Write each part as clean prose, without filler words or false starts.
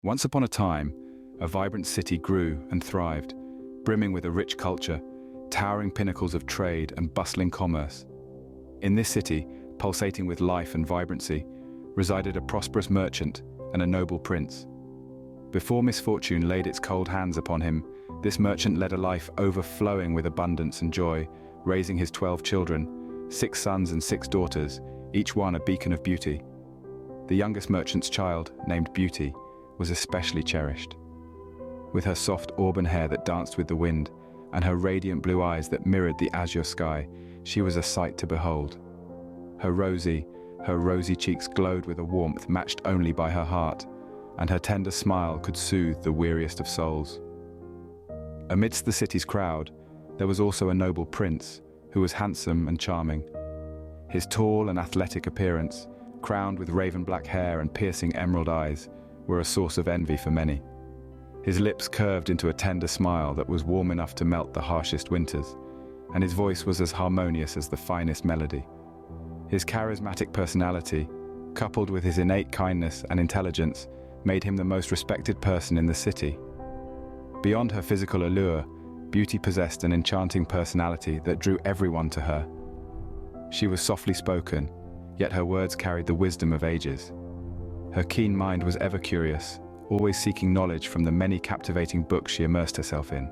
Once upon a time, a vibrant city grew and thrived, brimming with a rich culture, towering pinnacles of trade and bustling commerce. In this city, pulsating with life and vibrancy, resided a prosperous merchant and a noble prince. Before misfortune laid its cold hands upon him, this merchant led a life overflowing with abundance and joy, raising his 12 children, 6 sons and 6 daughters, each one a beacon of beauty. The youngest merchant's child, named Beauty, was especially cherished. With her soft auburn hair that danced with the wind, and her radiant blue eyes that mirrored the azure sky, she was a sight to behold. Her rosy cheeks glowed with a warmth matched only by her heart, and her tender smile could soothe the weariest of souls. Amidst the city's crowd, there was also a noble prince who was handsome and charming. His tall and athletic appearance, crowned with raven black hair and piercing emerald eyes, were a source of envy for many. His lips curved into a tender smile that was warm enough to melt the harshest winters, and his voice was as harmonious as the finest melody. His charismatic personality, coupled with his innate kindness and intelligence, made him the most respected person in the city. Beyond her physical allure, Beauty possessed an enchanting personality that drew everyone to her. She was softly spoken, yet her words carried the wisdom of ages. Her keen mind was ever curious, always seeking knowledge from the many captivating books she immersed herself in.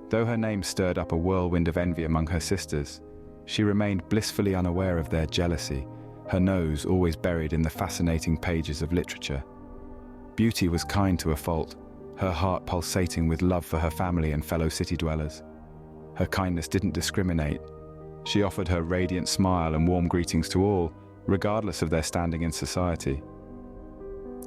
Though her name stirred up a whirlwind of envy among her sisters, she remained blissfully unaware of their jealousy, her nose always buried in the fascinating pages of literature. Beauty was kind to a fault, her heart pulsating with love for her family and fellow city dwellers. Her kindness didn't discriminate. She offered her radiant smile and warm greetings to all, regardless of their standing in society.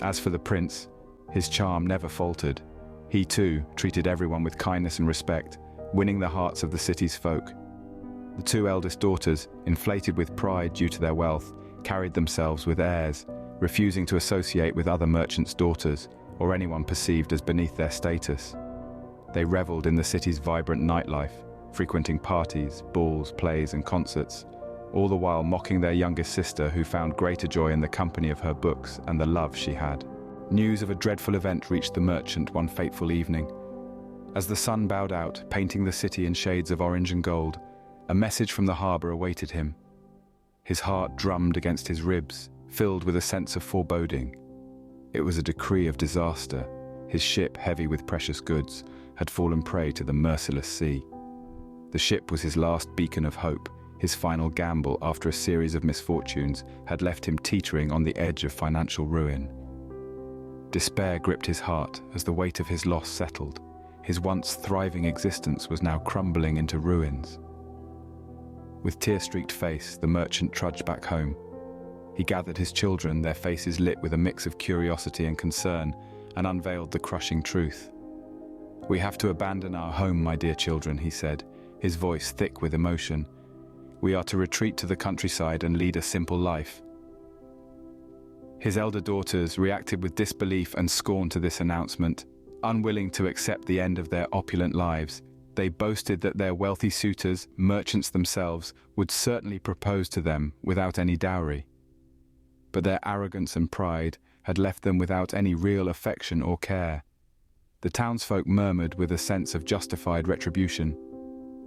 As for the prince, his charm never faltered. He too treated everyone with kindness and respect, winning the hearts of the city's folk. The 2 eldest daughters, inflated with pride due to their wealth, carried themselves with airs, refusing to associate with other merchants' daughters or anyone perceived as beneath their status. They reveled in the city's vibrant nightlife, frequenting parties, balls, plays, and concerts, all the while mocking their youngest sister, who found greater joy in the company of her books and the love she had. News of a dreadful event reached the merchant one fateful evening. As the sun bowed out, painting the city in shades of orange and gold, a message from the harbor awaited him. His heart drummed against his ribs, filled with a sense of foreboding. It was a decree of disaster. His ship, heavy with precious goods, had fallen prey to the merciless sea. The ship was his last beacon of hope. His final gamble after a series of misfortunes had left him teetering on the edge of financial ruin. Despair gripped his heart as the weight of his loss settled. His once thriving existence was now crumbling into ruins. With tear-streaked face, the merchant trudged back home. He gathered his children, their faces lit with a mix of curiosity and concern, and unveiled the crushing truth. "We have to abandon our home, my dear children," he said, his voice thick with emotion. "We are to retreat to the countryside and lead a simple life." His elder daughters reacted with disbelief and scorn to this announcement. Unwilling to accept the end of their opulent lives, they boasted that their wealthy suitors, merchants themselves, would certainly propose to them without any dowry. But their arrogance and pride had left them without any real affection or care. The townsfolk murmured with a sense of justified retribution.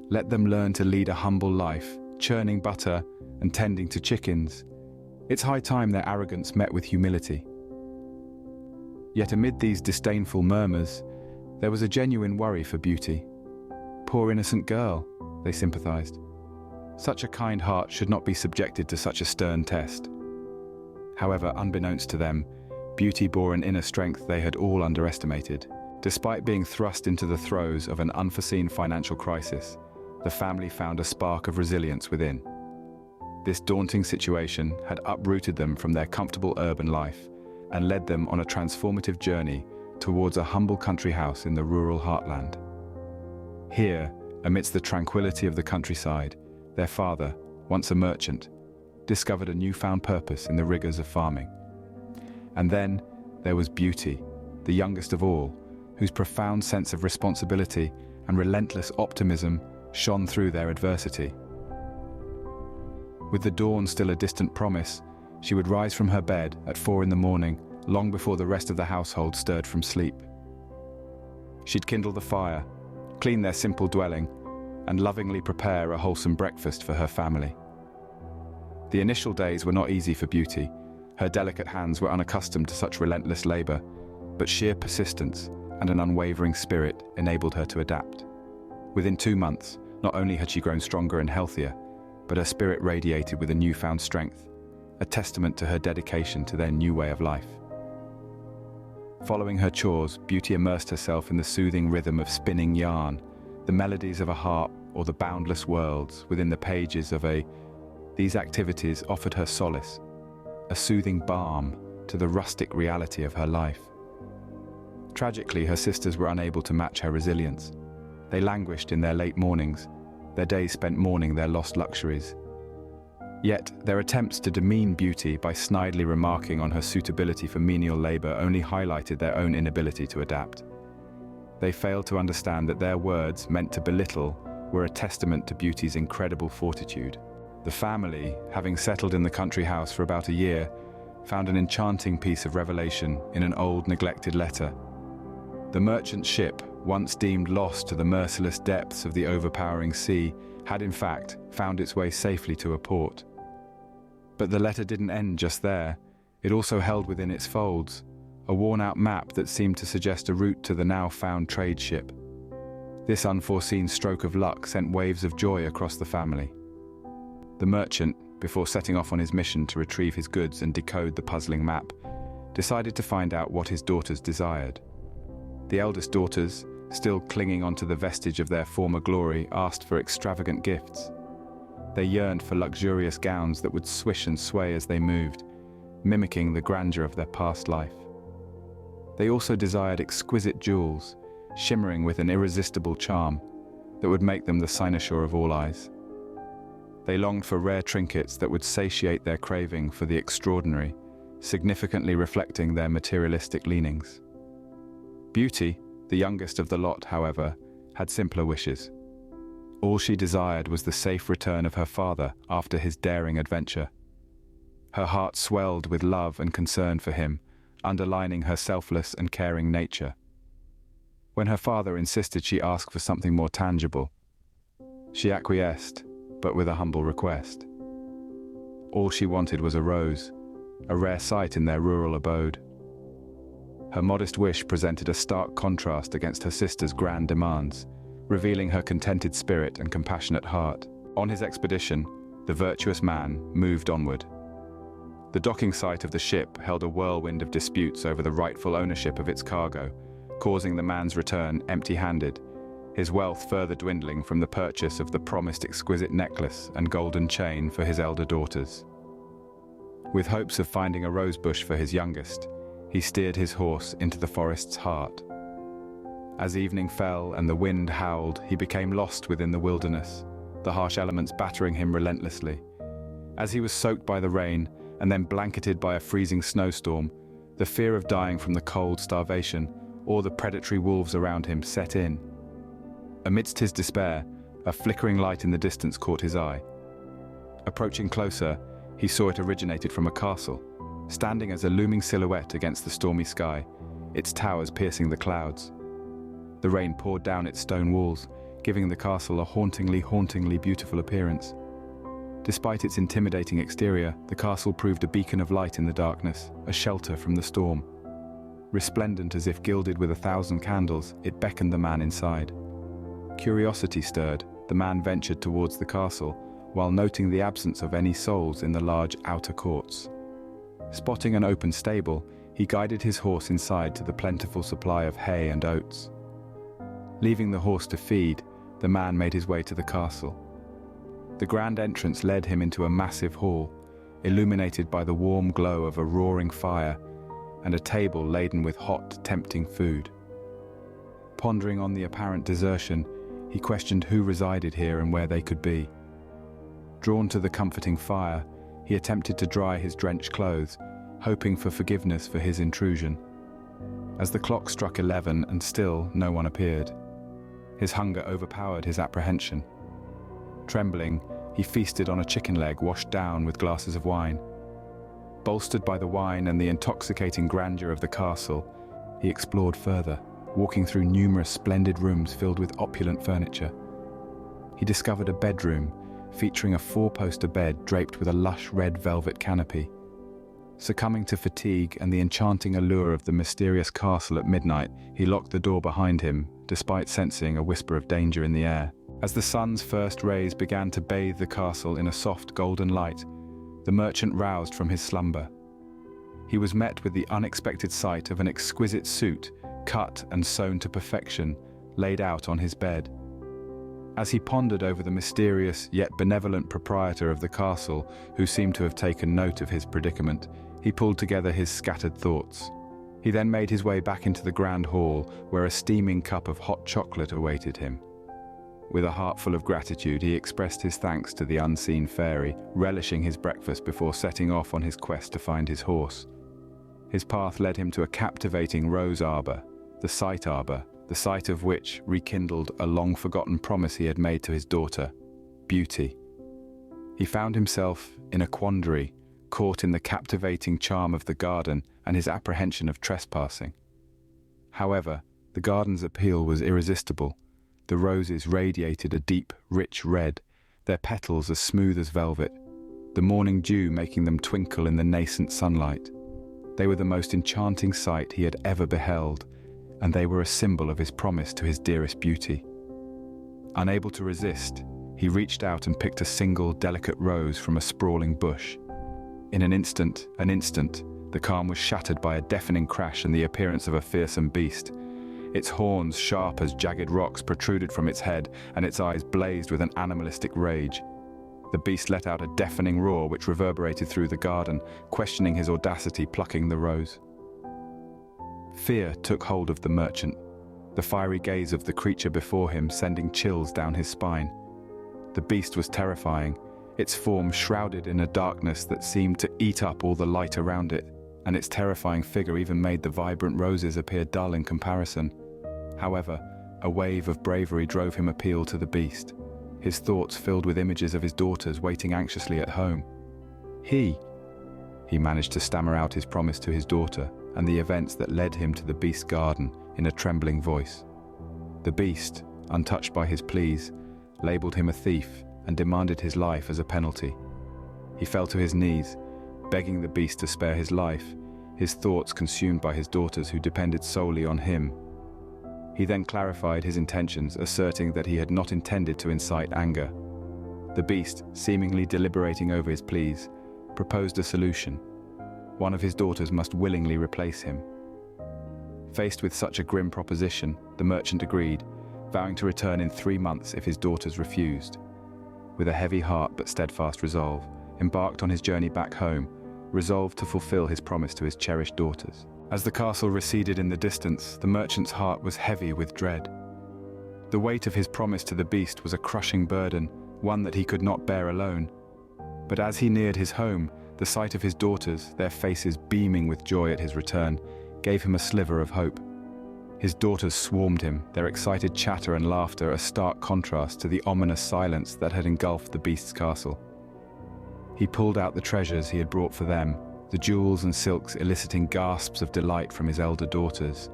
Let them learn to lead a humble life, churning butter and tending to chickens. It's high time their arrogance met with humility. Yet amid these disdainful murmurs, there was a genuine worry for Beauty. Poor innocent girl, they sympathized. Such a kind heart should not be subjected to such a stern test. However, unbeknownst to them, Beauty bore an inner strength they had all underestimated. Despite being thrust into the throes of an unforeseen financial crisis, the family found a spark of resilience within. This daunting situation had uprooted them from their comfortable urban life and led them on a transformative journey towards a humble country house in the rural heartland. Here, amidst the tranquility of the countryside, their father, once a merchant, discovered a newfound purpose in the rigors of farming. And then there was Beauty, the youngest of all, whose profound sense of responsibility and relentless optimism shone through their adversity. With the dawn still a distant promise, she would rise from her bed at 4 in the morning, long before the rest of the household stirred from sleep. She'd kindle the fire, clean their simple dwelling, and lovingly prepare a wholesome breakfast for her family. The initial days were not easy for Beauty. Her delicate hands were unaccustomed to such relentless labor, but sheer persistence and an unwavering spirit enabled her to adapt. Within 2 months, not only had she grown stronger and healthier, but her spirit radiated with a newfound strength, a testament to her dedication to their new way of life. Following her chores, Beauty immersed herself in the soothing rhythm of spinning yarn, the melodies of a harp, or the boundless worlds within the pages of a... These activities offered her solace, a soothing balm to the rustic reality of her life. Tragically, her sisters were unable to match her resilience. They languished in their late mornings, their days spent mourning their lost luxuries. Yet, their attempts to demean Beauty by snidely remarking on her suitability for menial labor only highlighted their own inability to adapt. They failed to understand that their words, meant to belittle, were a testament to Beauty's incredible fortitude. The family, having settled in the country house for about a year, found an enchanting piece of revelation in an old, neglected letter. The merchant ship, once deemed lost to the merciless depths of the overpowering sea, had in fact found its way safely to a port. But the letter didn't end just there. It also held within its folds a worn-out map that seemed to suggest a route to the now-found trade ship. This unforeseen stroke of luck sent waves of joy across the family. The merchant, before setting off on his mission to retrieve his goods and decode the puzzling map, decided to find out what his daughters desired. The eldest daughters, still clinging onto the vestige of their former glory, asked for extravagant gifts. They yearned for luxurious gowns that would swish and sway as they moved, mimicking the grandeur of their past life. They also desired exquisite jewels, shimmering with an irresistible charm that would make them the cynosure of all eyes. They longed for rare trinkets that would satiate their craving for the extraordinary, significantly reflecting their materialistic leanings. Beauty, the youngest of the lot, however, had simpler wishes. All she desired was the safe return of her father after his daring adventure. Her heart swelled with love and concern for him, underlining her selfless and caring nature. When her father insisted she ask for something more tangible, she acquiesced, but with a humble request. All she wanted was a rose, a rare sight in their rural abode. Her modest wish presented a stark contrast against her sister's grand demands, revealing her contented spirit and compassionate heart. On his expedition, the virtuous man moved onward. The docking site of the ship held a whirlwind of disputes over the rightful ownership of its cargo, causing the man's return empty-handed, his wealth further dwindling from the purchase of the promised exquisite necklace and golden chain for his elder daughters. With hopes of finding a rosebush for his youngest, he steered his horse into the forest's heart. As evening fell and the wind howled, he became lost within the wilderness, the harsh elements battering him relentlessly. As he was soaked by the rain and then blanketed by a freezing snowstorm, the fear of dying from the cold, starvation, or the predatory wolves around him set in. Amidst his despair, a flickering light in the distance caught his eye. Approaching closer, he saw it originated from a castle, standing as a looming silhouette against the stormy sky, its towers piercing the clouds. The rain poured down its stone walls, giving the castle a hauntingly beautiful appearance. Despite its intimidating exterior, the castle proved a beacon of light in the darkness, a shelter from the storm. Resplendent as if gilded with 1,000 candles, it beckoned the man inside. Curiosity stirred, the man ventured towards the castle, while noting the absence of any souls in the large outer courts. Spotting an open stable, he guided his horse inside to the plentiful supply of hay and oats. Leaving the horse to feed, the man made his way to the castle. The grand entrance led him into a massive hall, illuminated by the warm glow of a roaring fire and a table laden with hot, tempting food. Pondering on the apparent desertion, he questioned who resided here and where they could be. Drawn to the comforting fire, he attempted to dry his drenched clothes, hoping for forgiveness for his intrusion. As the clock struck 11 and still no one appeared, his hunger overpowered his apprehension. Trembling, he feasted on a chicken leg washed down with glasses of wine. Bolstered by the wine and the intoxicating grandeur of the castle, he explored further, walking through numerous splendid rooms filled with opulent furniture. He discovered a bedroom featuring a four-poster bed draped with a lush red velvet canopy. Succumbing to fatigue and the enchanting allure of the mysterious castle at midnight, he locked the door behind him, despite sensing a whisper of danger in the air. As the sun's first rays began to bathe the castle in a soft golden light, the merchant roused from his slumber. He was met with the unexpected sight of an exquisite suit, cut and sewn to perfection, laid out on his bed. As he pondered over the mysterious yet benevolent proprietor of the castle, who seemed to have taken note of his predicament, he pulled together his scattered thoughts. He then made his way back into the grand hall, where a steaming cup of hot chocolate awaited him. With a heart full of gratitude, he expressed his thanks to the unseen fairy, relishing his breakfast before setting off on his quest to find his horse. His path led him to a captivating rose arbor, the sight of which rekindled a long-forgotten promise he had made to his daughter, Beauty. He found himself in a quandary, caught in the captivating charm of the garden and his apprehension of trespassing. However, the garden's appeal was irresistible. The roses radiated a deep, rich red, their petals as smooth as velvet, the morning dew making them twinkle in the nascent sunlight. They were the most enchanting sight he had ever beheld, and they were a symbol of his promise to his dearest Beauty. Unable to resist, he reached out and picked a single, delicate rose from a sprawling bush. In an instant, the calm was shattered by a deafening crash and the appearance of a fearsome beast. Its horns, sharp as jagged rocks, protruded from its head, and its eyes blazed with an animalistic rage. The beast let out a deafening roar which reverberated through the garden, questioning his audacity plucking the rose. Fear took hold of the merchant, the fiery gaze of the creature before him sending chills down his spine. The beast was terrifying, its form shrouded in a darkness that seemed to eat up all the light around it, and its terrifying figure even made the vibrant roses appear dull in comparison. However, a wave of bravery drove him appeal to the beast, his thoughts filled with images of his daughters waiting anxiously at home. He managed to stammer out his promise to his daughter and the events that led him to the beast's garden in a trembling voice. The beast, untouched by his pleas, labeled him a thief and demanded his life as a penalty. He fell to his knees, begging the beast to spare his life, his thoughts consumed by his daughters who depended solely on him. He then clarified his intentions, asserting that he had not intended to incite anger. The beast, seemingly deliberating over his pleas, proposed a solution. One of his daughters must willingly replace him. Faced with such a grim proposition, the merchant agreed, vowing to return in 3 months if his daughters refused. With a heavy heart but steadfast resolve, embarked on his journey back home, resolved to fulfill his promise to his cherished daughters. As the castle receded in the distance, the merchant's heart was heavy with dread. The weight of his promise to the beast was a crushing burden, one that he could not bear alone. But as he neared his home, the sight of his daughters, their faces beaming with joy at his return, gave him a sliver of hope. His daughters swarmed him, their excited chatter and laughter a stark contrast to the ominous silence that had engulfed the beast's castle. He pulled out the treasures he had brought for them, the jewels and silks eliciting gasps of delight from his elder daughters.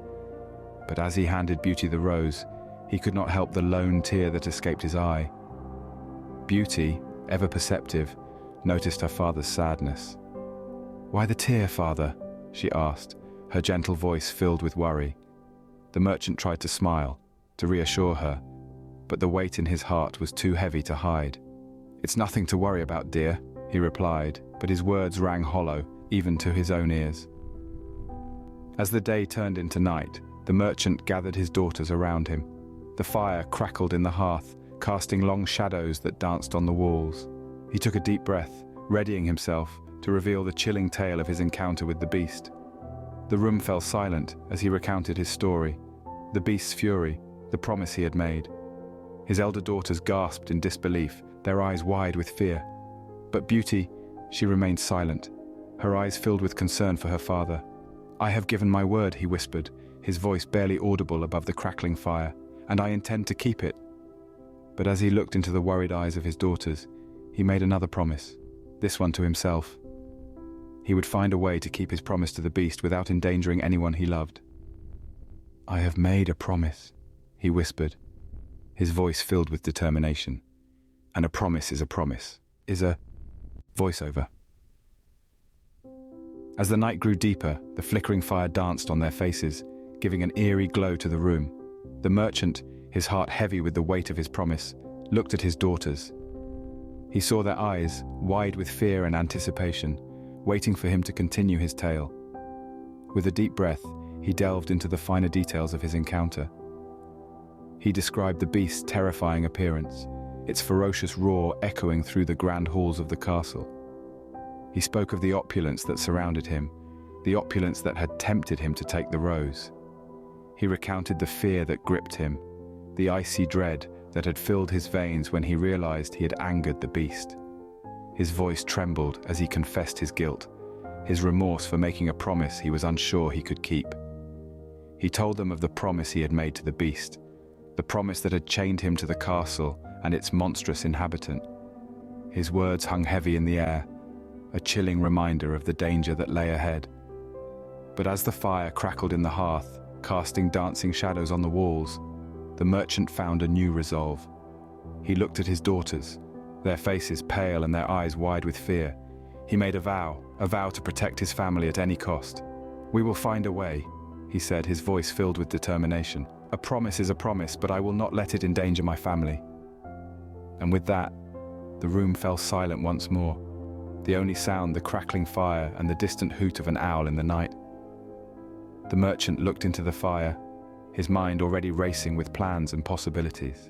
But as he handed Beauty the rose, he could not help the lone tear that escaped his eye. Beauty, ever perceptive, noticed her father's sadness. "Why the tear, father?" she asked, her gentle voice filled with worry. The merchant tried to smile, to reassure her, but the weight in his heart was too heavy to hide. "It's nothing to worry about, dear," he replied, but his words rang hollow, even to his own ears. As the day turned into night, the merchant gathered his daughters around him. The fire crackled in the hearth, casting long shadows that danced on the walls. He took a deep breath, readying himself to reveal the chilling tale of his encounter with the beast. The room fell silent as he recounted his story, the beast's fury, the promise he had made. His elder daughters gasped in disbelief, their eyes wide with fear. But Beauty, she remained silent, her eyes filled with concern for her father. "I have given my word," he whispered, his voice barely audible above the crackling fire, "and I intend to keep it." But as he looked into the worried eyes of his daughters, he made another promise, this one to himself. He would find a way to keep his promise to the beast without endangering anyone he loved. "I have made a promise," he whispered, his voice filled with determination. And a promise is a promise, is a voiceover. As the night grew deeper, the flickering fire danced on their faces, giving an eerie glow to the room. The merchant, his heart heavy with the weight of his promise, looked at his daughters. He saw their eyes, wide with fear and anticipation, waiting for him to continue his tale. With a deep breath, he delved into the finer details of his encounter. He described the beast's terrifying appearance, its ferocious roar echoing through the grand halls of the castle. He spoke of the opulence that surrounded him, the opulence that had tempted him to take the rose. He recounted the fear that gripped him, the icy dread that had filled his veins when he realized he had angered the beast. His voice trembled as he confessed his guilt, his remorse for making a promise he was unsure he could keep. He told them of the promise he had made to the beast, the promise that had chained him to the castle and its monstrous inhabitant. His words hung heavy in the air, a chilling reminder of the danger that lay ahead. But as the fire crackled in the hearth, casting dancing shadows on the walls, the merchant found a new resolve. He looked at his daughters, their faces pale and their eyes wide with fear. He made a vow to protect his family at any cost. "We will find a way," he said, his voice filled with determination. "A promise is a promise, but I will not let it endanger my family." And with that, the room fell silent once more, the only sound the crackling fire and the distant hoot of an owl in the night. The merchant looked into the fire, his mind already racing with plans and possibilities.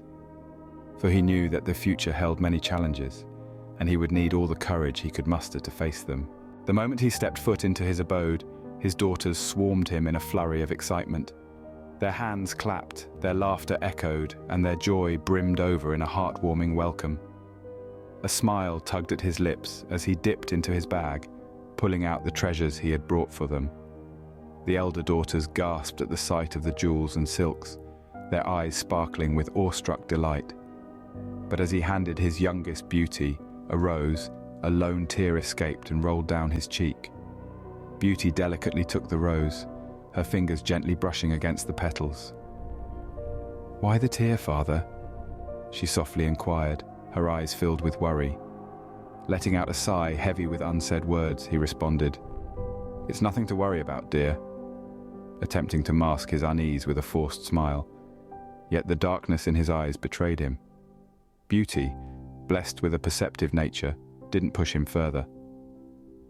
For he knew that the future held many challenges, and he would need all the courage he could muster to face them. The moment he stepped foot into his abode, his daughters swarmed him in a flurry of excitement. Their hands clapped, their laughter echoed, and their joy brimmed over in a heartwarming welcome. A smile tugged at his lips as he dipped into his bag, pulling out the treasures he had brought for them. The elder daughters gasped at the sight of the jewels and silks, their eyes sparkling with awestruck delight. But as he handed his youngest Beauty a rose, a lone tear escaped and rolled down his cheek. Beauty delicately took the rose, her fingers gently brushing against the petals. "Why the tear, father?" she softly inquired, her eyes filled with worry. Letting out a sigh heavy with unsaid words, he responded, "It's nothing to worry about, dear," attempting to mask his unease with a forced smile. Yet the darkness in his eyes betrayed him. Beauty, blessed with a perceptive nature, didn't push him further.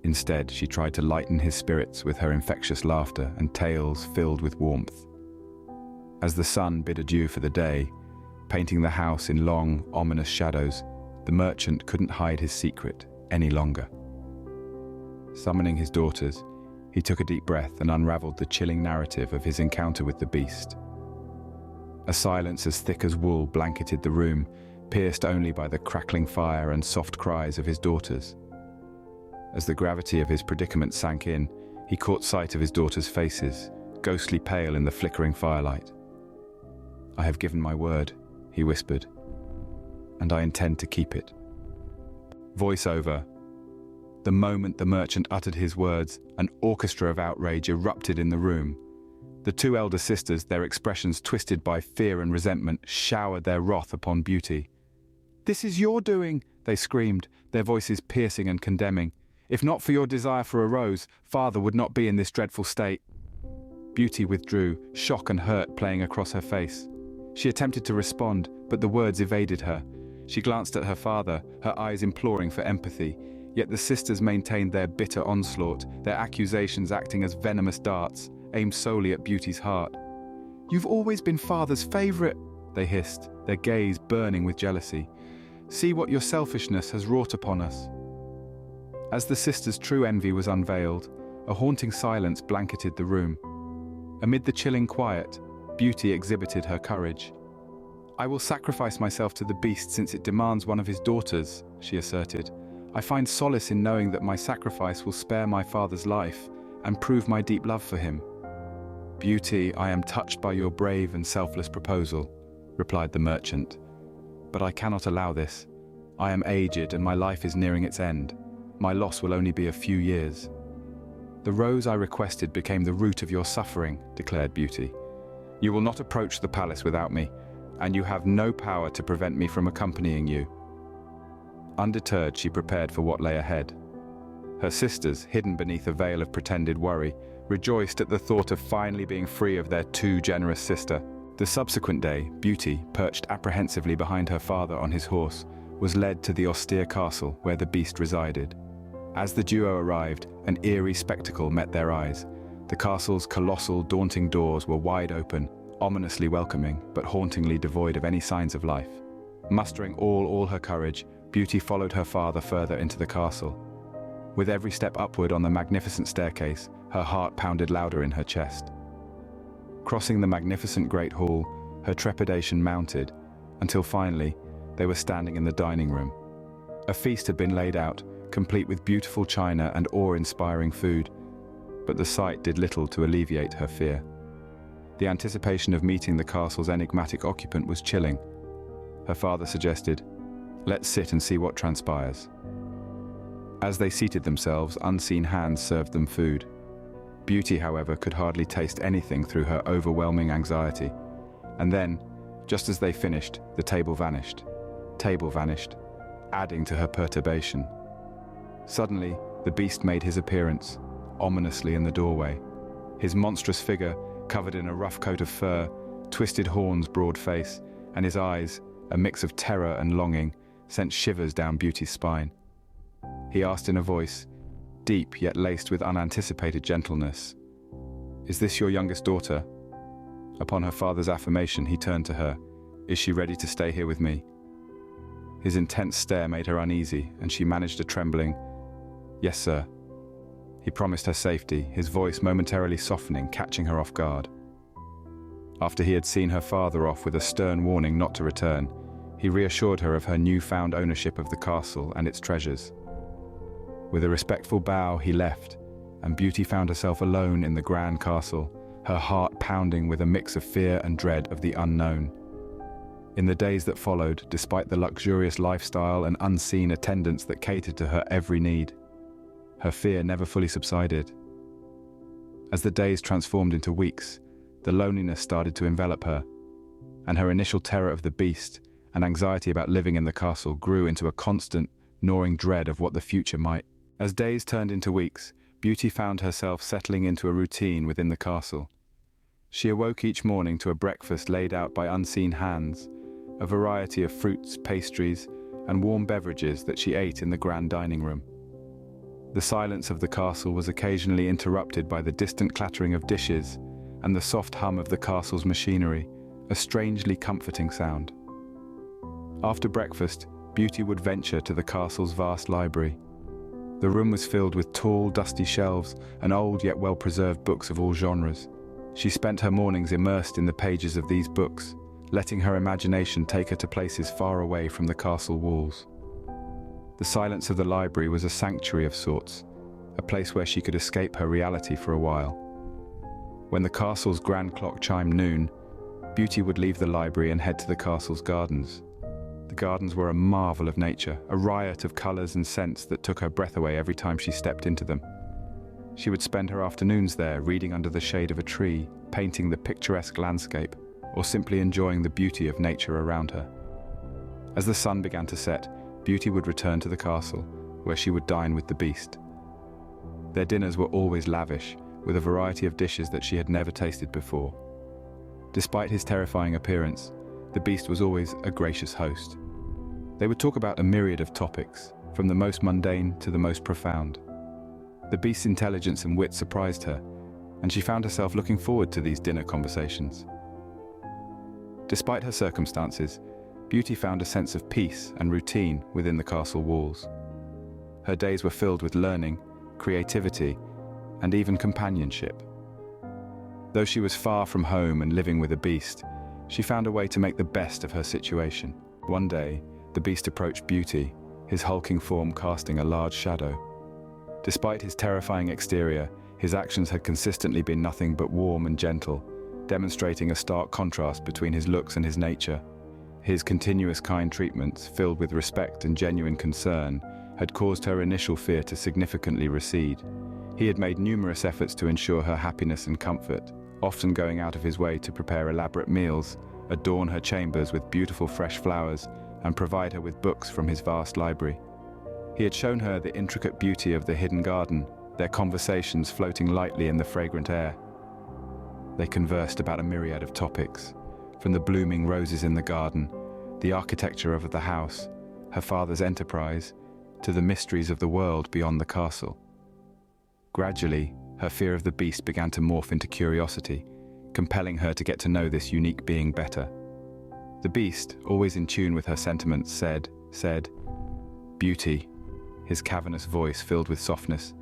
Instead, she tried to lighten his spirits with her infectious laughter and tales filled with warmth. As the sun bid adieu for the day, painting the house in long, ominous shadows, the merchant couldn't hide his secret any longer. Summoning his daughters, he took a deep breath and unraveled the chilling narrative of his encounter with the beast. A silence as thick as wool blanketed the room, pierced only by the crackling fire and soft cries of his daughters. As the gravity of his predicament sank in, he caught sight of his daughters' faces, ghostly pale in the flickering firelight. "I have given my word," he whispered, "and I intend to keep it." Voiceover. The moment the merchant uttered his words, an orchestra of outrage erupted in the room. The two elder sisters, their expressions twisted by fear and resentment, showered their wrath upon Beauty. "This is your doing," they screamed, their voices piercing and condemning. "If not for your desire for a rose, father would not be in this dreadful state." Beauty withdrew, shock and hurt playing across her face. She attempted to respond, but the words evaded her. She glanced at her father, her eyes imploring for empathy, yet the sisters maintained their bitter onslaught, their accusations acting as venomous darts, aimed solely at Beauty's heart. "You've always been father's favorite," they hissed, their gaze burning with jealousy. "See what your selfishness has wrought upon us." As the sisters' true envy was unveiled, a haunting silence blanketed the room. Amid the chilling quiet, Beauty exhibited her courage. "I will sacrifice myself to the beast since it demands one of his daughters," she asserted. "I find solace in knowing that my sacrifice will spare my father's life and prove my deep love for him." "Beauty, I am touched by your brave and selfless proposal," replied the merchant. "But I cannot allow this. I am aged and my life is nearing its end. My loss will only be a few years." "The rose I requested became the root of your suffering," declared Beauty. "You will not approach the palace without me, and you have no power to prevent me from accompanying you." Undeterred, she prepared for what lay ahead. Her sisters, hidden beneath a veil of pretended worry, rejoiced at the thought of finally being free of their too generous sister. The subsequent day, Beauty, perched apprehensively behind her father on his horse, was led to the austere castle where the beast resided. As the duo arrived, an eerie spectacle met their eyes. The castle's colossal, daunting doors were wide open, ominously welcoming, but hauntingly devoid of any signs of life. Mustering all her courage, Beauty followed her father further into the castle. With every step upward on the magnificent staircase, her heart pounded louder in her chest. Crossing the magnificent great hall, her trepidation mounted, until finally, they were standing in the dining room. A feast had been laid out, complete with beautiful china and awe-inspiring food, but the sight did little to alleviate her fear. The anticipation of meeting the castle's enigmatic occupant was chilling. Her father suggested, "Let's sit and see what transpires." As they seated themselves, unseen hands served them food. Beauty, however, could hardly taste anything through her overwhelming anxiety. And then, just as they finished, the table vanished, adding to her perturbation. Suddenly, the beast made his appearance, ominously in the doorway. His monstrous figure, covered in a rough coat of fur, twisted horns, broad face, and his eyes, a mix of terror and longing, sent shivers down Beauty's spine. He asked in a voice, deep yet laced with unanticipated gentleness, "Is this your youngest daughter?" Upon her father's affirmation, he turned to her. "Is she ready to stay here with me?" His intense stare made her uneasy, and she managed a trembling, "Yes, sir." He promised her safety, his voice momentarily softening, catching her off guard. After he had seen her father off with a stern warning not to return, he reassured her of her newfound ownership of the castle and its treasures. With a respectful bow, he left, and Beauty found herself alone in the grand castle, her heart pounding with a mix of fear and dread of the unknown. In the days that followed, despite the luxurious lifestyle and unseen attendants that catered to her every need, her fear never fully subsided. As the days transformed into weeks, the loneliness started to envelop her, and her initial terror of the beast and anxiety about living in the castle grew into a constant, gnawing dread of what the future might. As days turned into weeks, Beauty found herself settling into a routine within the castle. She awoke each morning to a breakfast laid out by unseen hands, a variety of fruits, pastries, and warm beverages that she ate in the grand dining room. The silence of the castle was occasionally interrupted by the distant clattering of dishes and the soft hum of the castle's machinery, a strangely comforting sound. After breakfast, Beauty would venture to the castle's vast library. The room was filled with tall, dusty shelves and old yet well-preserved books of all genres. She spent her mornings immersed in the pages of these books, letting her imagination take her to places far away from the castle walls. The silence of the library was a sanctuary of sorts, a place where she could escape her reality for a while. When the castle's grand clock chimed noon, Beauty would leave the library and head to the castle's gardens. The gardens were a marvel of nature, a riot of colors and scents that took her breath away every time she stepped into them. She would spend her afternoons there, reading under the shade of a tree, painting the picturesque landscape, or simply enjoying the beauty of nature around her. As the sun began to set, Beauty would return to the castle, where she would dine with the beast. Their dinners were always lavish, with a variety of dishes that she had never tasted before. Despite his terrifying appearance, the beast was always a gracious host. They would talk about a myriad of topics, from the most mundane to the most profound. The beast's intelligence and wit surprised her, and she found herself looking forward to these dinner conversations. Despite her circumstances, Beauty found a sense of peace and routine within the castle walls. Her days were filled with learning, creativity, and even companionship. Though she was far from home and living with a beast, she found a way to make the best of her situation. One day, the beast approached Beauty, his hulking form casting a large shadow. Despite his terrifying exterior, his actions had consistently been nothing but warm and gentle, demonstrating a stark contrast between his looks and his nature. His continuous kind treatments, filled with respect and genuine concern, had caused her initial fear to significantly recede. He had made numerous efforts to ensure her happiness and comfort, often going out of his way to prepare elaborate meals, adorn her chambers with beautiful fresh flowers, and provide her with books from his vast library. He had shown her the intricate beauty of the hidden garden, their conversations floating lightly in the fragrant air. They conversed about a myriad of topics, from the blooming roses in the garden, the architecture of the house, her father's enterprise, to the mysteries of the world beyond the castle. Gradually, her fear of the beast began to morph into curiosity, compelling her to get to know this unique being better. The beast, always in tune with her sentiments, said, "Beauty," his cavernous voice filled with softness,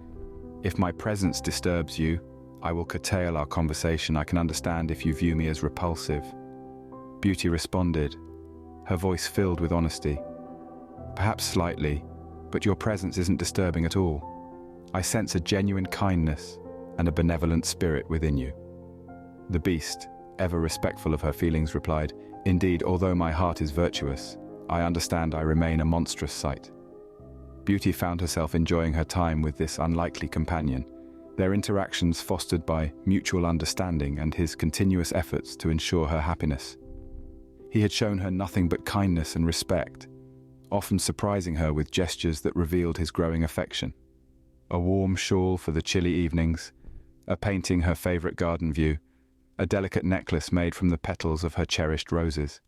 "if my presence disturbs you, I will curtail our conversation. I can understand if you view me as repulsive." Beauty responded, her voice filled with honesty. "Perhaps slightly, but your presence isn't disturbing at all. I sense a genuine kindness and a benevolent spirit within you." The beast, ever respectful of her feelings, replied, "Indeed, although my heart is virtuous, I understand I remain a monstrous sight." Beauty found herself enjoying her time with this unlikely companion, their interactions fostered by mutual understanding and his continuous efforts to ensure her happiness. He had shown her nothing but kindness and respect, often surprising her with gestures that revealed his growing affection. A warm shawl for the chilly evenings, a painting her favorite garden view, a delicate necklace made from the petals of her cherished roses.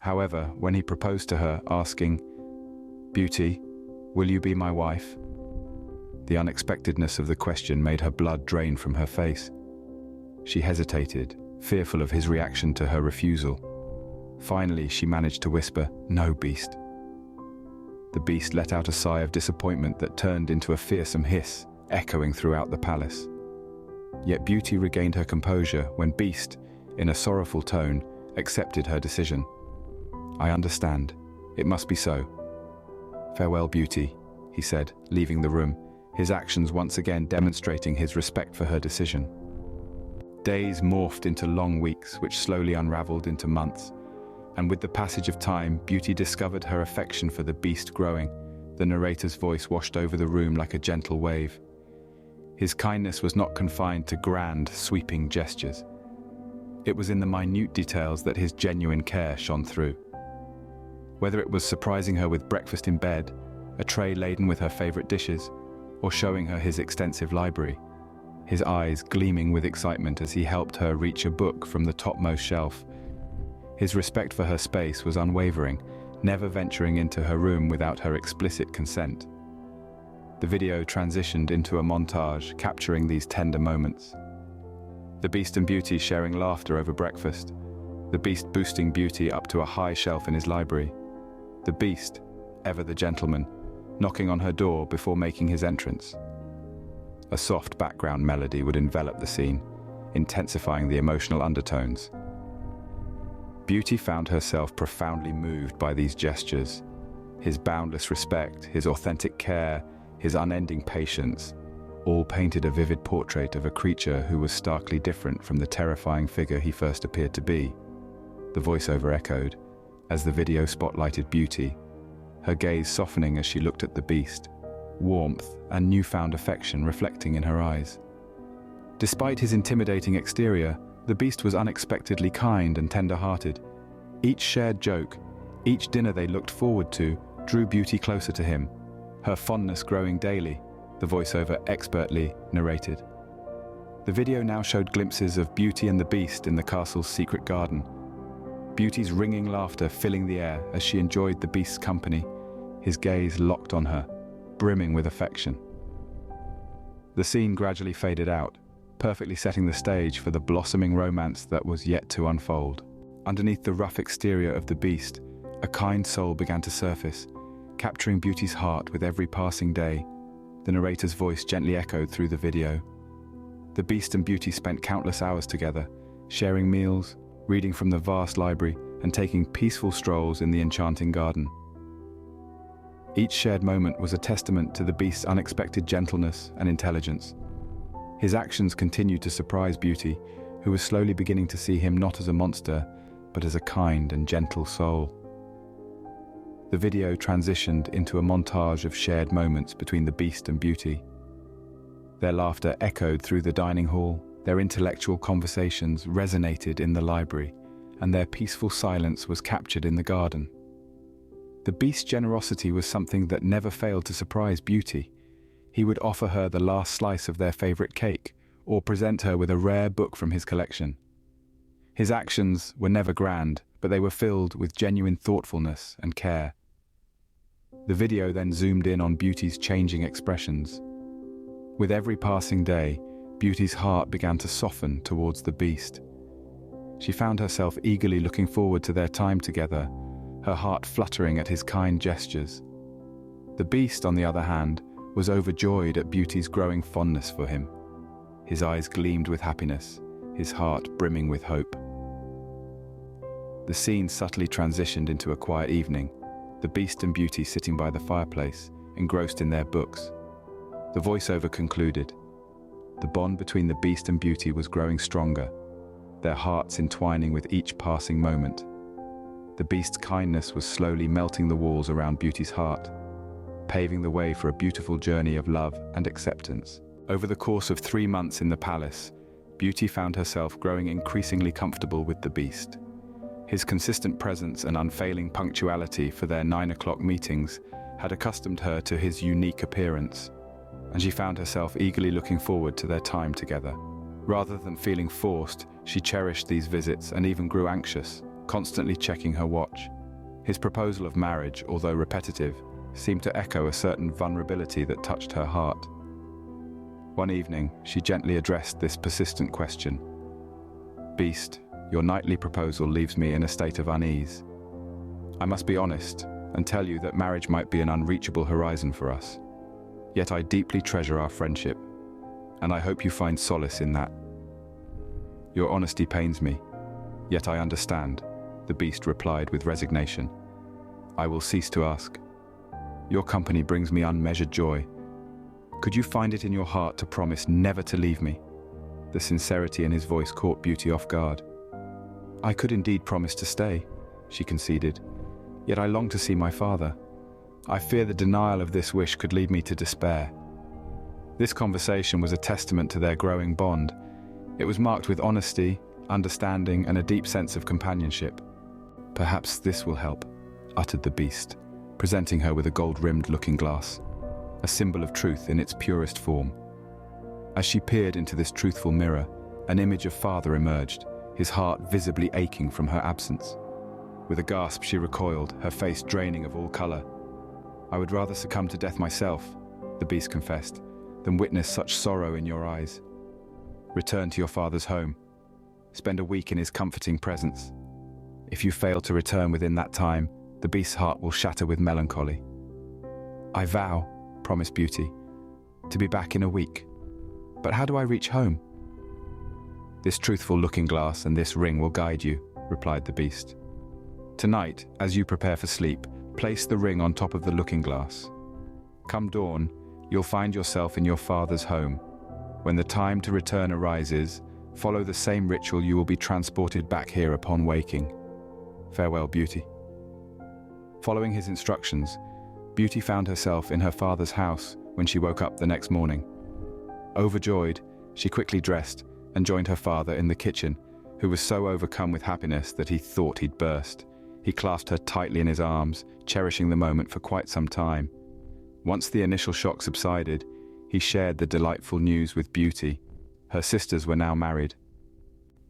However, when he proposed to her, asking, "Beauty, will you be my wife?" the unexpectedness of the question made her blood drain from her face. She hesitated, fearful of his reaction to her refusal. Finally, she managed to whisper, "No, beast." The beast let out a sigh of disappointment that turned into a fearsome hiss, echoing throughout the palace. Yet Beauty regained her composure when Beast, in a sorrowful tone, accepted her decision. "I understand. It must be so. Farewell, Beauty," he said, leaving the room, his actions once again demonstrating his respect for her decision. Days morphed into long weeks, which slowly unraveled into months, and with the passage of time, Beauty discovered her affection for the beast growing. The narrator's voice washed over the room like a gentle wave. His kindness was not confined to grand, sweeping gestures. It was in the minute details that his genuine care shone through. Whether it was surprising her with breakfast in bed, a tray laden with her favorite dishes, or showing her his extensive library, his eyes gleaming with excitement as he helped her reach a book from the topmost shelf. His respect for her space was unwavering, never venturing into her room without her explicit consent. The video transitioned into a montage, capturing these tender moments. The Beast and Beauty sharing laughter over breakfast, the Beast boosting Beauty up to a high shelf in his library, the Beast, ever the gentleman, knocking on her door before making his entrance. A soft background melody would envelop the scene, intensifying the emotional undertones. Beauty found herself profoundly moved by these gestures. His boundless respect, his authentic care, his unending patience, all painted a vivid portrait of a creature who was starkly different from the terrifying figure he first appeared to be. The voiceover echoed, as the video spotlighted Beauty, her gaze softening as she looked at the beast, warmth and newfound affection reflecting in her eyes. Despite his intimidating exterior, the beast was unexpectedly kind and tender-hearted. Each shared joke, each dinner they looked forward to, drew Beauty closer to him, her fondness growing daily, the voiceover expertly narrated. The video now showed glimpses of Beauty and the Beast in the castle's secret garden. Beauty's ringing laughter filling the air as she enjoyed the Beast's company, his gaze locked on her, brimming with affection. The scene gradually faded out, perfectly setting the stage for the blossoming romance that was yet to unfold. Underneath the rough exterior of the Beast, a kind soul began to surface, capturing Beauty's heart with every passing day. The narrator's voice gently echoed through the video. The Beast and Beauty spent countless hours together, sharing meals, reading from the vast library, and taking peaceful strolls in the enchanting garden. Each shared moment was a testament to the Beast's unexpected gentleness and intelligence. His actions continued to surprise Beauty, who was slowly beginning to see him not as a monster, but as a kind and gentle soul. The video transitioned into a montage of shared moments between the Beast and Beauty. Their laughter echoed through the dining hall, their intellectual conversations resonated in the library, and their peaceful silence was captured in the garden. The beast's generosity was something that never failed to surprise Beauty. He would offer her the last slice of their favorite cake, or present her with a rare book from his collection. His actions were never grand, but they were filled with genuine thoughtfulness and care. The video then zoomed in on Beauty's changing expressions. With every passing day, Beauty's heart began to soften towards the beast. She found herself eagerly looking forward to their time together, her heart fluttering at his kind gestures. The beast, on the other hand, was overjoyed at Beauty's growing fondness for him. His eyes gleamed with happiness, his heart brimming with hope. The scene subtly transitioned into a quiet evening, the beast and Beauty sitting by the fireplace, engrossed in their books. The voiceover concluded. The bond between the beast and Beauty was growing stronger, their hearts entwining with each passing moment. The beast's kindness was slowly melting the walls around Beauty's heart, paving the way for a beautiful journey of love and acceptance. Over the course of 3 months in the palace, Beauty found herself growing increasingly comfortable with the beast. His consistent presence and unfailing punctuality for their 9 o'clock meetings had accustomed her to his unique appearance, and she found herself eagerly looking forward to their time together. Rather than feeling forced, she cherished these visits and even grew anxious, constantly checking her watch. His proposal of marriage, although repetitive, seemed to echo a certain vulnerability that touched her heart. One evening, she gently addressed this persistent question. "Beast, your nightly proposal leaves me in a state of unease. I must be honest and tell you that marriage might be an unreachable horizon for us. Yet I deeply treasure our friendship, and I hope you find solace in that." "Your honesty pains me, yet I understand," the beast replied with resignation. "I will cease to ask. Your company brings me unmeasured joy. Could you find it in your heart to promise never to leave me?" The sincerity in his voice caught Beauty off guard. "I could indeed promise to stay," she conceded, "yet I long to see my father. I fear the denial of this wish could lead me to despair." This conversation was a testament to their growing bond. It was marked with honesty, understanding, and a deep sense of companionship. "Perhaps this will help," uttered the beast, presenting her with a gold-rimmed looking glass, a symbol of truth in its purest form. As she peered into this truthful mirror, an image of father emerged, his heart visibly aching from her absence. With a gasp, she recoiled, her face draining of all color. "I would rather succumb to death myself," the beast confessed, "than witness such sorrow in your eyes. Return to your father's home. Spend a week in his comforting presence. If you fail to return within that time, the beast's heart will shatter with melancholy." "I vow," promised Beauty, "to be back in a week. But how do I reach home?" "This truthful looking glass and this ring will guide you," replied the beast. "Tonight, as you prepare for sleep, place the ring on top of the looking glass. Come dawn, you'll find yourself in your father's home. When the time to return arises, follow the same ritual, you will be transported back here upon waking. Farewell, Beauty." Following his instructions, Beauty found herself in her father's house when she woke up the next morning. Overjoyed, she quickly dressed and joined her father in the kitchen, who was so overcome with happiness that he thought he'd burst. He clasped her tightly in his arms, cherishing the moment for quite some time. Once the initial shock subsided, he shared the delightful news with Beauty. Her sisters were now married.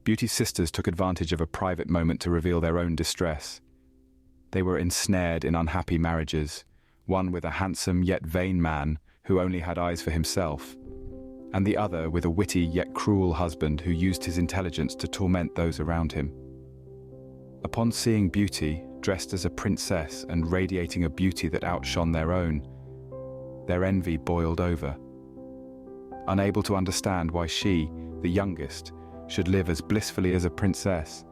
Beauty's sisters took advantage of a private moment to reveal their own distress. They were ensnared in unhappy marriages, one with a handsome yet vain man who only had eyes for himself, and the other with a witty yet cruel husband who used his intelligence to torment those around him. Upon seeing Beauty, dressed as a princess and radiating a beauty that outshone their own, their envy boiled over. Unable to understand why she, the youngest, should live as blissfully as a princess,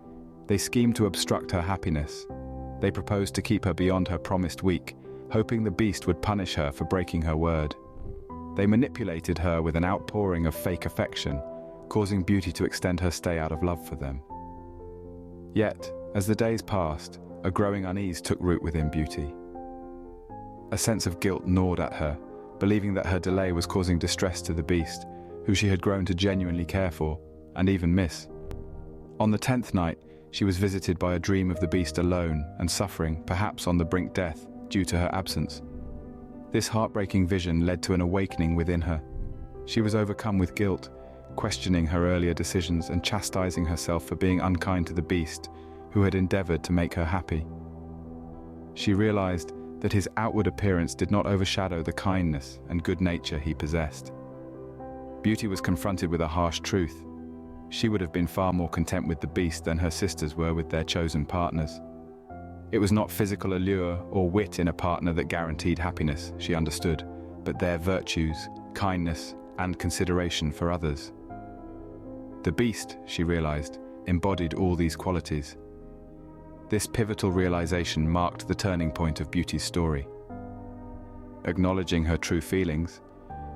they schemed to obstruct her happiness. They proposed to keep her beyond her promised week, hoping the beast would punish her for breaking her word. They manipulated her with an outpouring of fake affection, causing Beauty to extend her stay out of love for them. Yet, as the days passed, a growing unease took root within Beauty. A sense of guilt gnawed at her, believing that her delay was causing distress to the beast, who she had grown to genuinely care for, and even miss. On the 10th night, she was visited by a dream of the beast alone and suffering, perhaps on the brink of death, due to her absence. This heartbreaking vision led to an awakening within her. She was overcome with guilt, questioning her earlier decisions and chastising herself for being unkind to the beast, who had endeavored to make her happy. She realized that his outward appearance did not overshadow the kindness and good nature he possessed. Beauty was confronted with a harsh truth. She would have been far more content with the beast than her sisters were with their chosen partners. It was not physical allure or wit in a partner that guaranteed happiness, she understood, but their virtues, kindness, and consideration for others. The beast, she realized, embodied all these qualities. This pivotal realization marked the turning point of Beauty's story. Acknowledging her true feelings,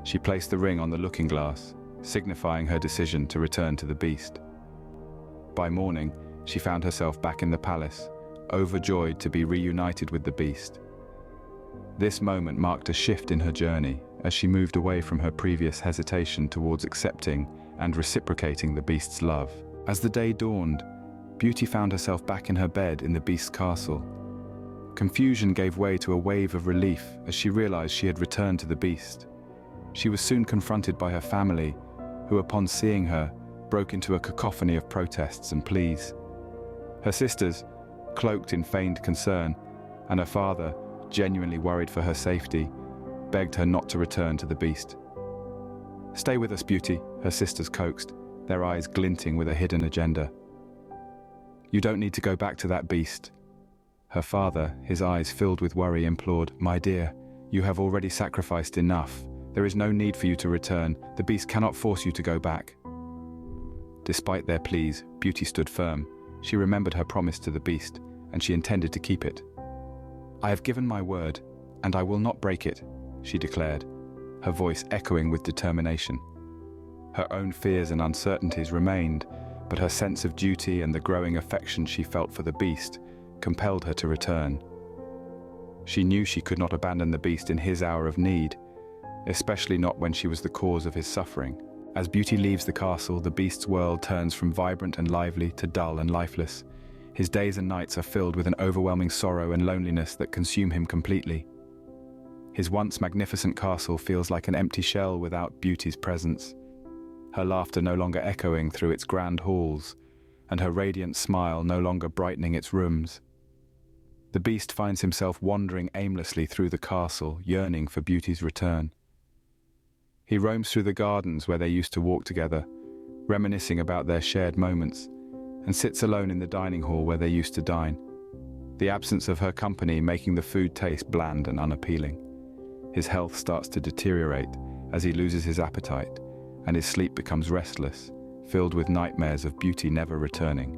she placed the ring on the looking glass, signifying her decision to return to the beast. By morning, she found herself back in the palace, overjoyed to be reunited with the beast. This moment marked a shift in her journey as she moved away from her previous hesitation towards accepting and reciprocating the beast's love. As the day dawned, Beauty found herself back in her bed in the beast's castle. Confusion gave way to a wave of relief as she realized she had returned to the beast. She was soon confronted by her family, who upon seeing her, broke into a cacophony of protests and pleas. Her sisters, cloaked in feigned concern, and her father, genuinely worried for her safety, begged her not to return to the beast. "Stay with us, Beauty," her sisters coaxed, their eyes glinting with a hidden agenda. "You don't need to go back to that beast." Her father, his eyes filled with worry, implored, "My dear, you have already sacrificed enough. There is no need for you to return. The beast cannot force you to go back." Despite their pleas, Beauty stood firm. She remembered her promise to the beast, and she intended to keep it. "I have given my word, and I will not break it," she declared, her voice echoing with determination. Her own fears and uncertainties remained, but her sense of duty and the growing affection she felt for the beast compelled her to return. She knew she could not abandon the beast in his hour of need, especially not when she was the cause of his suffering. As Beauty leaves the castle, the beast's world turns from vibrant and lively to dull and lifeless. His days and nights are filled with an overwhelming sorrow and loneliness that consume him completely. His once magnificent castle feels like an empty shell without Beauty's presence, her laughter no longer echoing through its grand halls, and her radiant smile no longer brightening its rooms. The beast finds himself wandering aimlessly through the castle, yearning for Beauty's return. He roams through the gardens where they used to walk together, reminiscing about their shared moments, and sits alone in the dining hall where they used to dine, the absence of her company making the food taste bland and unappealing. His health starts to deteriorate as he loses his appetite, and his sleep becomes restless, filled with nightmares of Beauty never returning.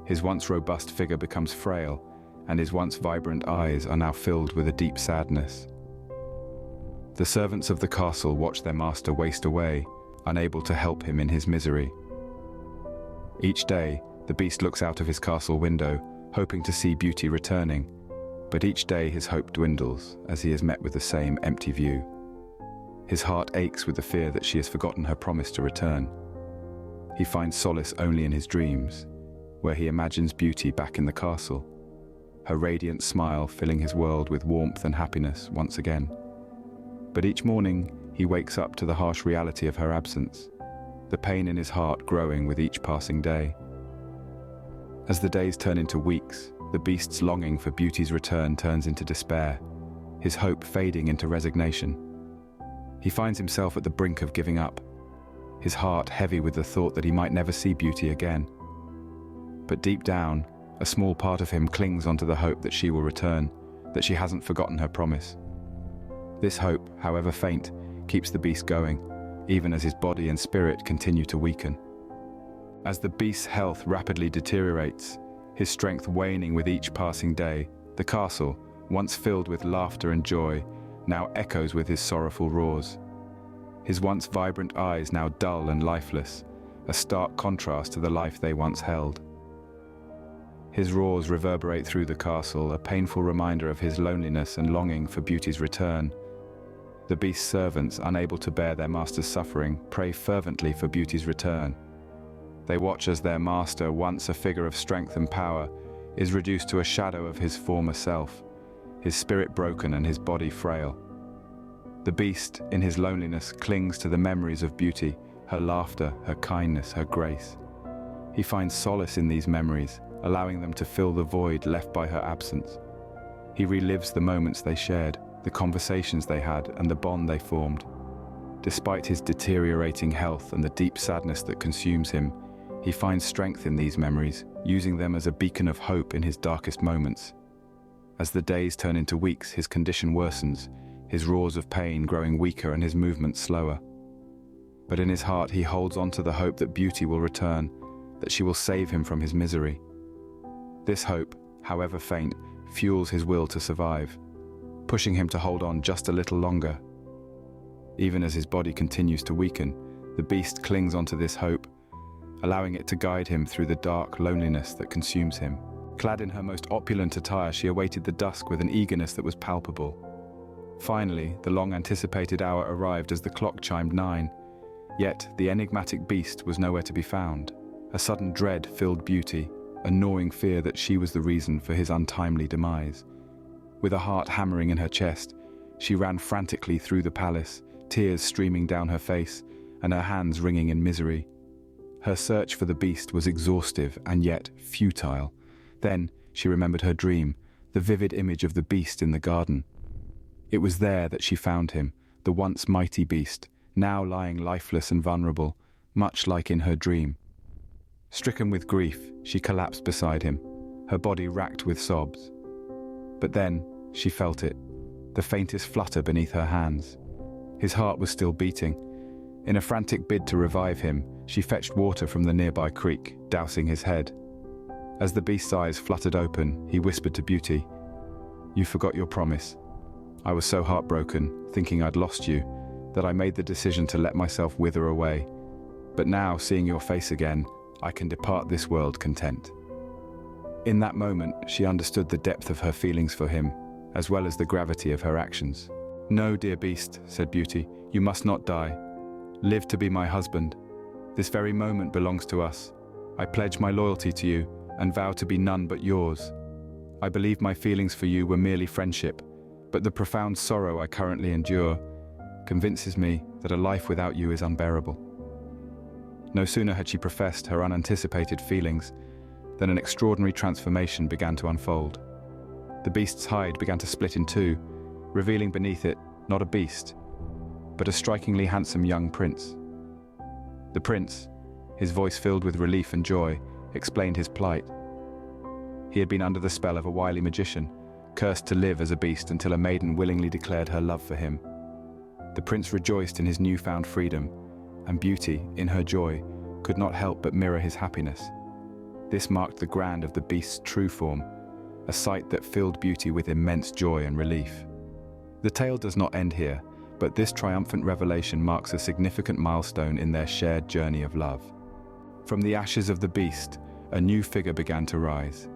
His once robust figure becomes frail, and his once vibrant eyes are now filled with a deep sadness. The servants of the castle watch their master waste away, unable to help him in his misery. Each day, the beast looks out of his castle window, hoping to see Beauty returning, but each day his hope dwindles as he is met with the same empty view. His heart aches with the fear that she has forgotten her promise to return. He finds solace only in his dreams, where he imagines Beauty back in the castle, her radiant smile filling his world with warmth and happiness once again. But each morning, he wakes up to the harsh reality of her absence, the pain in his heart growing with each passing day. As the days turn into weeks, the beast's longing for Beauty's return turns into despair, his hope fading into resignation. He finds himself at the brink of giving up, his heart heavy with the thought that he might never see Beauty again. But deep down, a small part of him clings onto the hope that she will return, that she hasn't forgotten her promise. This hope, however faint, keeps the beast going, even as his body and spirit continue to weaken. As the beast's health rapidly deteriorates, his strength waning with each passing day, the castle, once filled with laughter and joy, now echoes with his sorrowful roars. His once vibrant eyes now dull and lifeless, a stark contrast to the life they once held. His roars reverberate through the castle, a painful reminder of his loneliness and longing for Beauty's return. The beast's servants, unable to bear their master's suffering, pray fervently for Beauty's return. They watch as their master, once a figure of strength and power, is reduced to a shadow of his former self, his spirit broken and his body frail. The beast, in his loneliness, clings to the memories of Beauty, her laughter, her kindness, her grace. He finds solace in these memories, allowing them to fill the void left by her absence. He relives the moments they shared, the conversations they had, and the bond they formed. Despite his deteriorating health and the deep sadness that consumes him, he finds strength in these memories, using them as a beacon of hope in his darkest moments. As the days turn into weeks, his condition worsens, his roars of pain growing weaker and his movements slower. But in his heart he holds on to the hope that Beauty will return, that she will save him from his misery. This hope, however faint, fuels his will to survive, pushing him to hold on just a little longer. Even as his body continues to weaken, the beast clings onto this hope, allowing it to guide him through the dark loneliness that consumes him. Clad in her most opulent attire, she awaited the dusk with an eagerness that was palpable. Finally, the long-anticipated hour arrived as the clock chimed 9, yet the enigmatic beast was nowhere to be found. A sudden dread filled Beauty, a gnawing fear that she was the reason for his untimely demise. With a heart hammering in her chest, she ran frantically through the palace, tears streaming down her face and her hands wringing in misery. Her search for the beast was exhaustive and yet futile. Then she remembered her dream, the vivid image of the beast in the garden. It was there that she found him, the once mighty beast, now lying lifeless and vulnerable, much like in her dream. Stricken with grief, she collapsed beside him, her body racked with sobs. But then she felt it, the faintest flutter beneath her hands. His heart was still beating. In a frantic bid to revive him, she fetched water from the nearby creek, dousing his head. As the beast's eyes fluttered open, he whispered to Beauty, "You forgot your promise. I was so heartbroken, thinking I'd lost you, that I made the decision to let myself wither away. But now, seeing your face again, I can depart this world content." In that moment, she understood the depth of her feelings for him, as well as the gravity of her actions. "No, dear beast," said Beauty, "you must not die. Live to be my husband. This very moment belongs to us. I pledge my loyalty to you, and vow to be none but yours. I believe my feelings for you were merely friendship, but the profound sorrow I currently endure convinces me that a life without you is unbearable." No sooner had she professed her unanticipated feelings than an extraordinary transformation began to unfold. The beast's hide began to split in two, revealing beneath it not a beast, but a strikingly handsome young prince. The prince, his voice filled with relief and joy, explained his plight. He had been under the spell of a wily magician, cursed to live as a beast until a maiden willingly declared her love for him. The prince rejoiced in his newfound freedom, and Beauty, in her joy, could not help but mirror his happiness. This marked the grand of the beast's true form, a sight that filled Beauty with immense joy and relief. The tale does not end here, but this triumphant revelation marks a significant milestone in their shared journey of love. From the ashes of the beast, a new figure began to rise.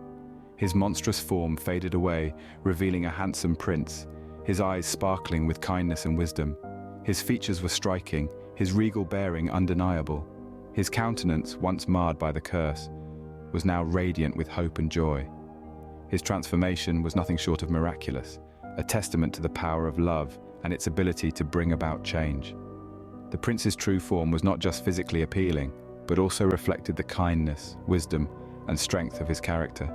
His monstrous form faded away, revealing a handsome prince, his eyes sparkling with kindness and wisdom. His features were striking, his regal bearing undeniable. His countenance, once marred by the curse, was now radiant with hope and joy. His transformation was nothing short of miraculous, a testament to the power of love and its ability to bring about change. The prince's true form was not just physically appealing, but also reflected the kindness, wisdom, and strength of his character.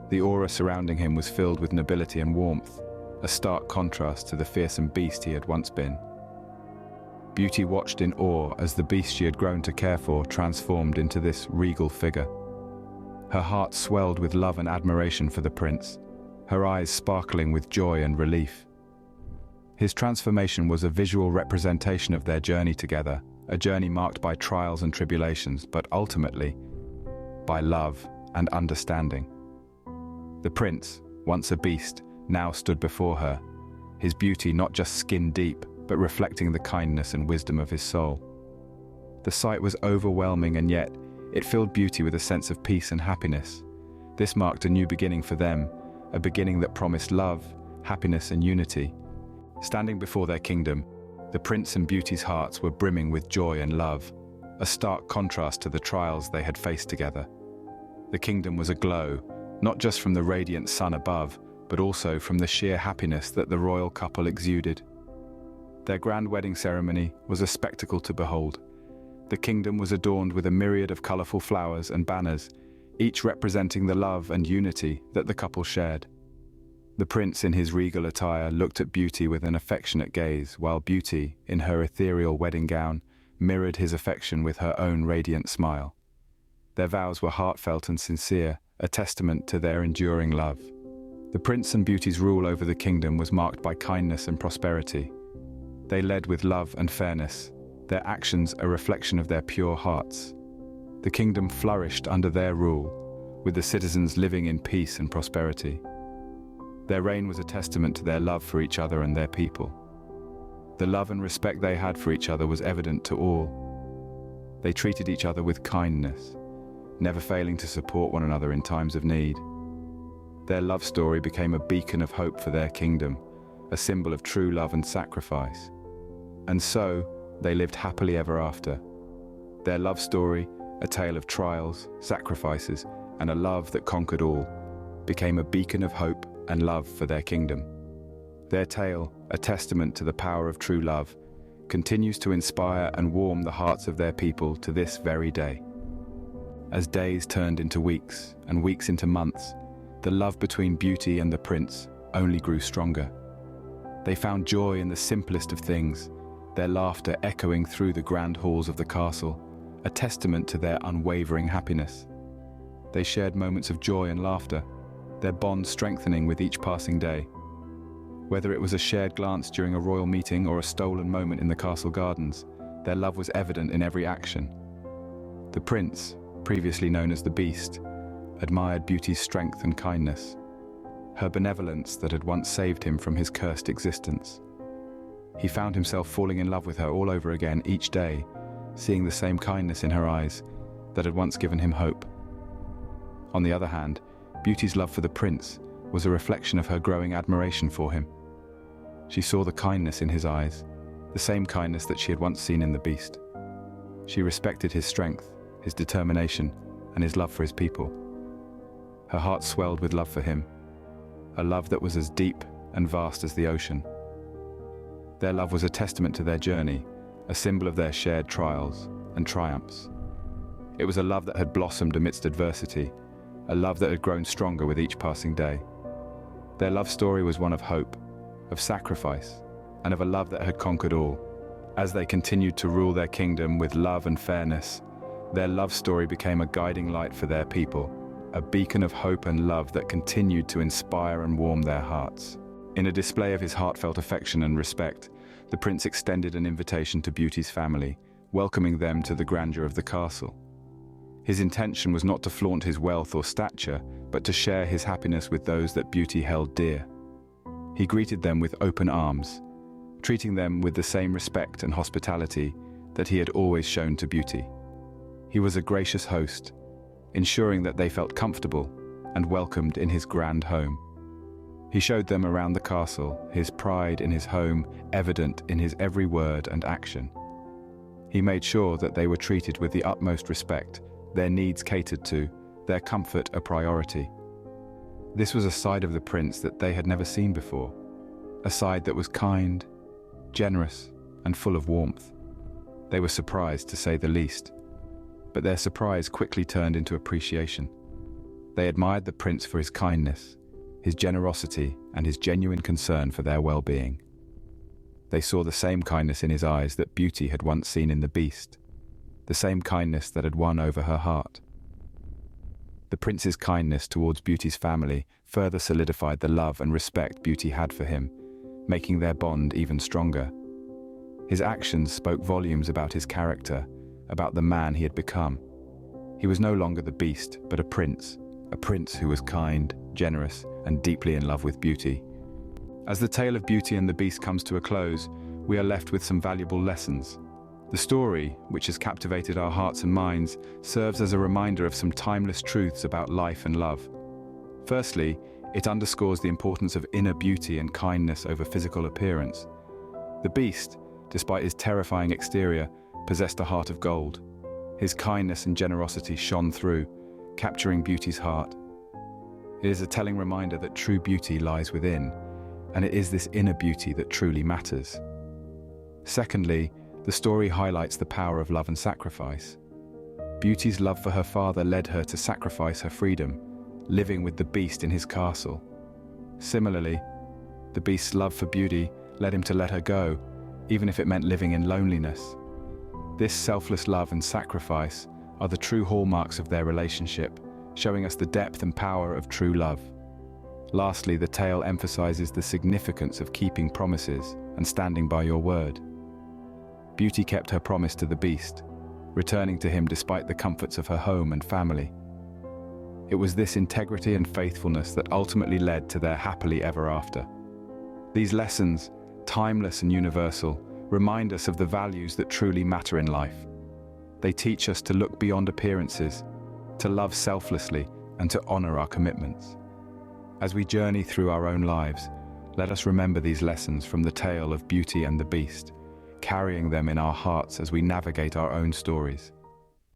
The aura surrounding him was filled with nobility and warmth, a stark contrast to the fearsome beast he had once been. Beauty watched in awe as the beast she had grown to care for transformed into this regal figure. Her heart swelled with love and admiration for the prince, her eyes sparkling with joy and relief. His transformation was a visual representation of their journey together, a journey marked by trials and tribulations, but ultimately by love and understanding. The prince, once a beast, now stood before her, his beauty not just skin-deep, but reflecting the kindness and wisdom of his soul. The sight was overwhelming, and yet it filled Beauty with a sense of peace and happiness. This marked a new beginning for them, a beginning that promised love, happiness, and unity. Standing before their kingdom, the prince and beauty's hearts were brimming with joy and love, a stark contrast to the trials they had faced together. The kingdom was aglow, not just from the radiant sun above, but also from the sheer happiness that the royal couple exuded. Their grand wedding ceremony was a spectacle to behold. The kingdom was adorned with a myriad of colorful flowers and banners, each representing the love and unity that the couple shared. The prince in his regal attire looked at Beauty with an affectionate gaze, while Beauty, in her ethereal wedding gown, mirrored his affection with her own radiant smile. Their vows were heartfelt and sincere, a testament to their enduring love. The prince and Beauty's rule over the kingdom was marked by kindness and prosperity. They led with love and fairness, their actions a reflection of their pure hearts. The kingdom flourished under their rule, with the citizens living in peace and prosperity. Their reign was a testament to their love for each other and their people. The love and respect they had for each other was evident to all. They treated each other with kindness, never failing to support one another in times of need. Their love story became a beacon of hope for their kingdom, a symbol of true love and sacrifice. And so, they lived happily ever after. Their love story, a tale of trials, sacrifices, and a love that conquered all, became a beacon of hope and love for their kingdom. Their tale, a testament to the power of true love, continues to inspire and warm the hearts of their people to this very day. As days turned into weeks and weeks into months, the love between Beauty and the prince only grew stronger. They found joy in the simplest of things, their laughter echoing through the grand halls of the castle, a testament to their unwavering happiness. They shared moments of joy and laughter, their bond strengthening with each passing day. Whether it was a shared glance during a royal meeting or a stolen moment in the castle gardens, their love was evident in every action. The prince, previously known as the Beast, admired Beauty's strength and kindness, her benevolence that had once saved him from his cursed existence. He found himself falling in love with her all over again each day, seeing the same kindness in her eyes that had once given him hope. On the other hand, Beauty's love for the prince was a reflection of her growing admiration for him. She saw the kindness in his eyes, the same kindness that she had once seen in the Beast. She respected his strength, his determination, and his love for his people. Her heart swelled with love for him, a love that was as deep and vast as the ocean. Their love was a testament to their journey, a symbol of their shared trials and triumphs. It was a love that had blossomed amidst adversity, a love that had grown stronger with each passing day. Their love story was one of hope, of sacrifice, and of a love that had conquered all. As they continued to rule their kingdom with love and fairness, their love story became a guiding light for their people, a beacon of hope and love that continued to inspire and warm their hearts. In a display of his heartfelt affection and respect, the prince extended an invitation to Beauty's family, welcoming them to the grandeur of the castle. His intention was not to flaunt his wealth or stature, but to share his happiness with those that Beauty held dear. He greeted them with open arms, treating them with the same respect and hospitality that he had always shown to Beauty. He was a gracious host, ensuring that they felt comfortable and welcomed in his grand home. He showed them around the castle, his pride in his home evident in his every word and action. He made sure that they were treated with the utmost respect, their needs catered to, their comfort a priority. This was a side of the prince that they had never seen before, a side that was kind, generous, and full of warmth. They were surprised, to say the least, but their surprise quickly turned into appreciation. They admired the prince for his kindness, his generosity, and his genuine concern for their well-being. They saw the same kindness in his eyes that Beauty had once seen in the Beast, the same kindness that had won over her heart. The prince's kindness towards Beauty's family further solidified the love and respect Beauty had for him, making their bond even stronger. His actions spoke volumes about his character, about the man he had become. He was no longer the Beast, but a prince who was kind, generous, and deeply in love with Beauty. As the tale of Beauty and the Beast comes to a close, we are left with some valuable lessons. The story, which has captivated our hearts and minds, serves as a reminder of some timeless truths about life and love. Firstly, It underscores the importance of inner beauty and kindness over physical appearance. The beast, despite his terrifying exterior, possessed a heart of gold. His kindness and generosity shone through, capturing beauty's heart. It is a telling reminder that true beauty lies within, and it is this inner beauty that truly matters. Secondly, the story highlights the power of love and sacrifice. Beauty's love for her father led her to sacrifice her freedom, living with the beast in his castle. Similarly, the beast's love for Beauty led him to let her go, even if it meant living in loneliness. This selfless love and sacrifice are the true hallmarks of their relationship, showing us the depth and power of true love. Lastly, the tale emphasizes the significance of keeping promises and standing by your word. Beauty kept her promise to the beast, returning to him despite the comforts of her home and family. It was this integrity and faithfulness that ultimately led to their happily ever after. These lessons, timeless and universal, remind us of the values that truly matter in life. They teach us to look beyond appearances, to love selflessly, and to honor our commitments. As we journey through our own lives, let us remember these lessons from the tale of Beauty and the Beast, carrying them in our hearts as we navigate our own stories.